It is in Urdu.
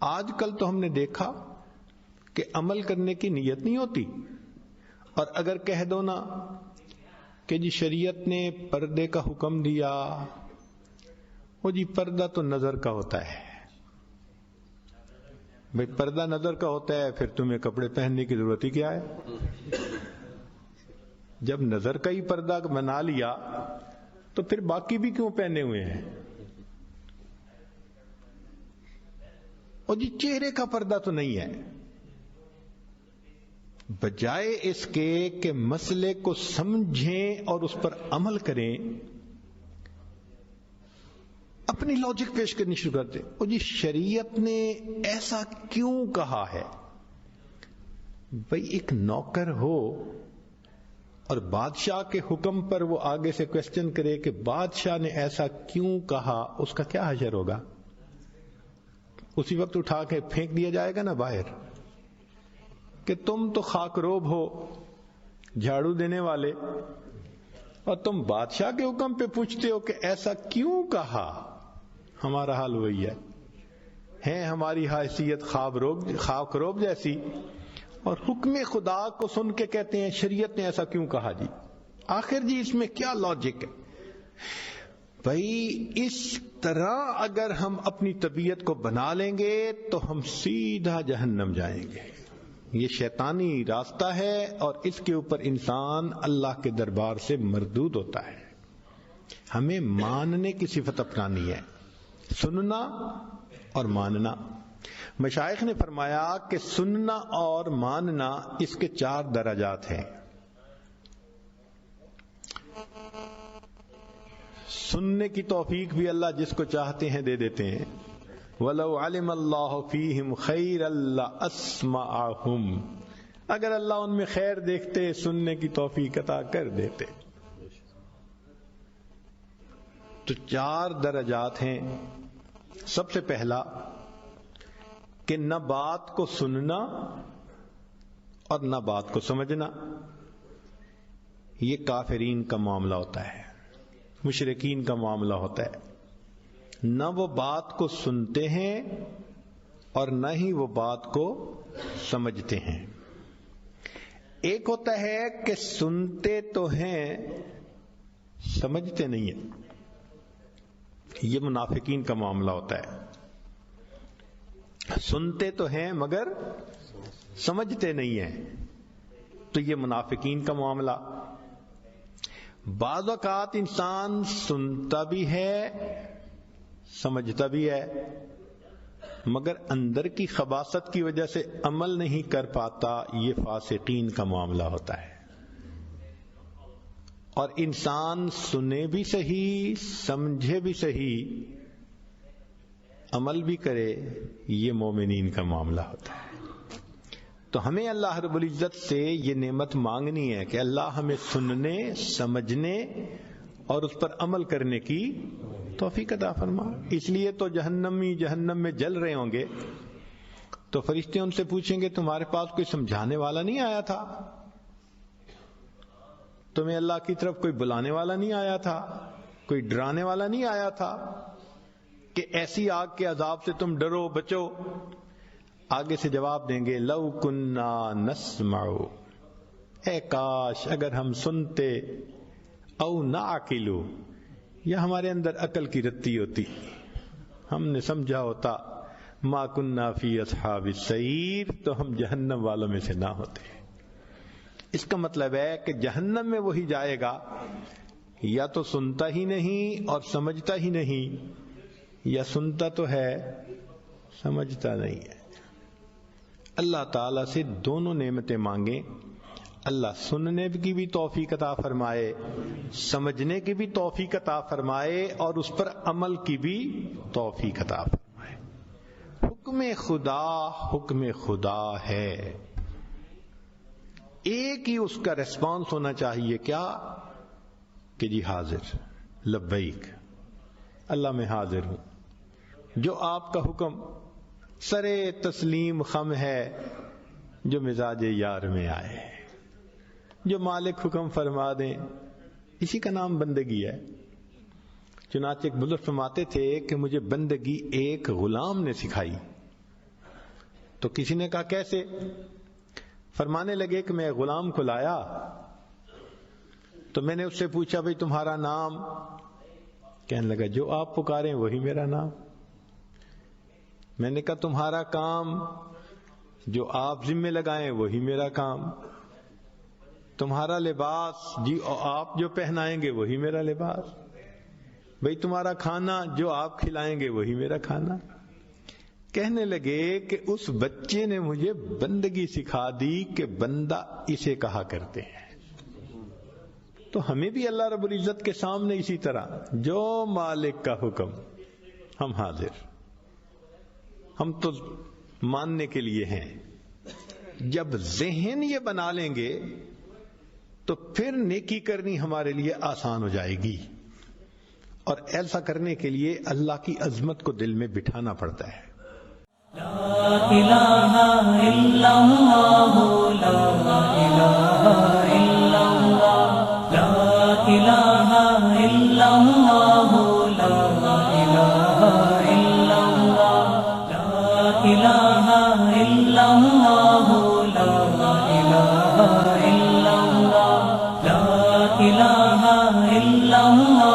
آج کل تو ہم نے دیکھا کہ عمل کرنے کی نیت نہیں ہوتی، اور اگر کہہ دو نا کہ جی شریعت نے پردے کا حکم دیا، وہ جی پردہ تو نظر کا ہوتا ہے. بھئی پردہ نظر کا ہوتا ہے، پھر تمہیں کپڑے پہننے کی ضرورت ہی کیا ہے؟ جب نظر کا ہی پردہ بنا لیا تو پھر باقی بھی کیوں پہنے ہوئے ہیں؟ اور جی چہرے کا پردہ تو نہیں ہے. بجائے اس کے کہ مسئلے کو سمجھیں اور اس پر عمل کریں، اپنی لاجک پیش کرنی شروع کرتے. اور جی شریعت نے ایسا کیوں کہا ہے؟ بھئی ایک نوکر ہو اور بادشاہ کے حکم پر وہ آگے سے کوسچن کرے کہ بادشاہ نے ایسا کیوں کہا، اس کا کیا حشر ہوگا؟ اسی وقت اٹھا کے پھینک دیا جائے گا نا باہر کہ تم تو خاک روب ہو، جھاڑو دینے والے، اور تم بادشاہ کے حکم پہ پوچھتے ہو کہ ایسا کیوں کہا. ہمارا حال وہی ہے ہماری حیثیت خاک روب جیسی، اور حکم خدا کو سن کے کہتے ہیں شریعت نے ایسا کیوں کہا. جی آخر جی اس میں کیا لاجک ہے؟ بھائی اس طرح اگر ہم اپنی طبیعت کو بنا لیں گے تو ہم سیدھا جہنم جائیں گے. یہ شیطانی راستہ ہے، اور اس کے اوپر انسان اللہ کے دربار سے مردود ہوتا ہے. ہمیں ماننے کی صفت اپنانی ہے، سننا اور ماننا. مشائخ نے فرمایا کہ سننا اور ماننا اس کے 4 درجات ہیں. سننے کی توفیق بھی اللہ جس کو چاہتے ہیں دے دیتے ہیں. وَلَوْ عَلِمَ اللَّهُ فِيهِمْ خَيْرًا لَأَسْمَعَهُمْ، اگر اللہ ان میں خیر دیکھتے سننے کی توفیق عطا کر دیتے. تو 4 درجات ہیں. سب سے پہلا کہ نہ بات کو سننا اور نہ بات کو سمجھنا، یہ کافرین کا معاملہ ہوتا ہے، مشرکین کا معاملہ ہوتا ہے. نہ وہ بات کو سنتے ہیں اور نہ ہی وہ بات کو سمجھتے ہیں. ایک ہوتا ہے کہ سنتے تو ہیں سمجھتے نہیں ہیں، یہ منافقین کا معاملہ ہوتا ہے. سنتے تو ہیں مگر سمجھتے نہیں ہیں، تو یہ منافقین کا معاملہ. بعض اوقات انسان سنتا بھی ہے سمجھتا بھی ہے، مگر اندر کی خباثت کی وجہ سے عمل نہیں کر پاتا، یہ فاسقین کا معاملہ ہوتا ہے. اور انسان سنے بھی صحیح سمجھے بھی صحیح عمل بھی کرے، یہ مومنین کا معاملہ ہوتا ہے. تو ہمیں اللہ رب العزت سے یہ نعمت مانگنی ہے کہ اللہ ہمیں سننے سمجھنے اور اس پر عمل کرنے کی توفیق عطا فرما. اس لیے تو جہنمی جہنم میں جل رہے ہوں گے تو فرشتے ان سے پوچھیں گے تمہارے پاس کوئی سمجھانے والا نہیں آیا تھا؟ تمہیں اللہ کی طرف کوئی بلانے والا نہیں آیا تھا؟ کوئی ڈرانے والا نہیں آیا تھا کہ ایسی آگ کے عذاب سے تم ڈرو بچو؟ آگے سے جواب دیں گے لو کننا نسمع، اے کاش اگر ہم سنتے، او نعقلو، یا ہمارے اندر عقل کی رتی ہوتی، ہم نے سمجھا ہوتا، ما کننا فی اصحاب السعیر، تو ہم جہنم والوں میں سے نہ ہوتے. اس کا مطلب ہے کہ جہنم میں وہی جائے گا یا تو سنتا ہی نہیں اور سمجھتا ہی نہیں، یا سنتا تو ہے سمجھتا نہیں ہے. اللہ تعالیٰ سے دونوں نعمتیں مانگیں، اللہ سننے کی بھی توفیق عطا فرمائے، سمجھنے کی بھی توفیق عطا فرمائے، اور اس پر عمل کی بھی توفیق عطا فرمائے. حکم خدا ہے، ایک ہی اس کا ریسپانس ہونا چاہیے، کیا کہ جی حاضر، لبیک، اللہ میں حاضر ہوں. جو آپ کا حکم سرے تسلیم خم ہے، جو مزاج یار میں آئے، جو مالک حکم فرما دیں، اسی کا نام بندگی ہے. چنانچہ ایک بزرگ فرماتے تھے کہ مجھے بندگی ایک غلام نے سکھائی. تو کسی نے کہا کیسے؟ فرمانے لگے کہ میں غلام کو لایا تو میں نے اس سے پوچھا بھئی تمہارا نام؟ کہنے لگا جو آپ پکاریں وہی میرا نام۔ میں نے کہا تمہارا کام؟ جو آپ ذمہ لگائیں وہی میرا کام۔ تمہارا لباس؟ جی آپ جو پہنائیں گے وہی میرا لباس۔ بھئی تمہارا کھانا؟ جو آپ کھلائیں گے وہی میرا کھانا۔ کہنے لگے کہ اس بچے نے مجھے بندگی سکھا دی کہ بندہ اسے کہا کرتے ہیں۔ تو ہمیں بھی اللہ رب العزت کے سامنے اسی طرح جو مالک کا حکم، ہم حاضر، ہم تو ماننے کے لیے ہیں۔ جب ذہن یہ بنا لیں گے تو پھر نیکی کرنی ہمارے لیے آسان ہو جائے گی، اور ایسا کرنے کے لیے اللہ کی عظمت کو دل میں بٹھانا پڑتا ہے۔ لا الہ الا اللہ، لا الہ الا اللہ، لا الہ الا اللہ، لا الہ الا اللہ، لا الہ الا اللہ، لا الہ الا اللہ، لا الہ الا اللہ۔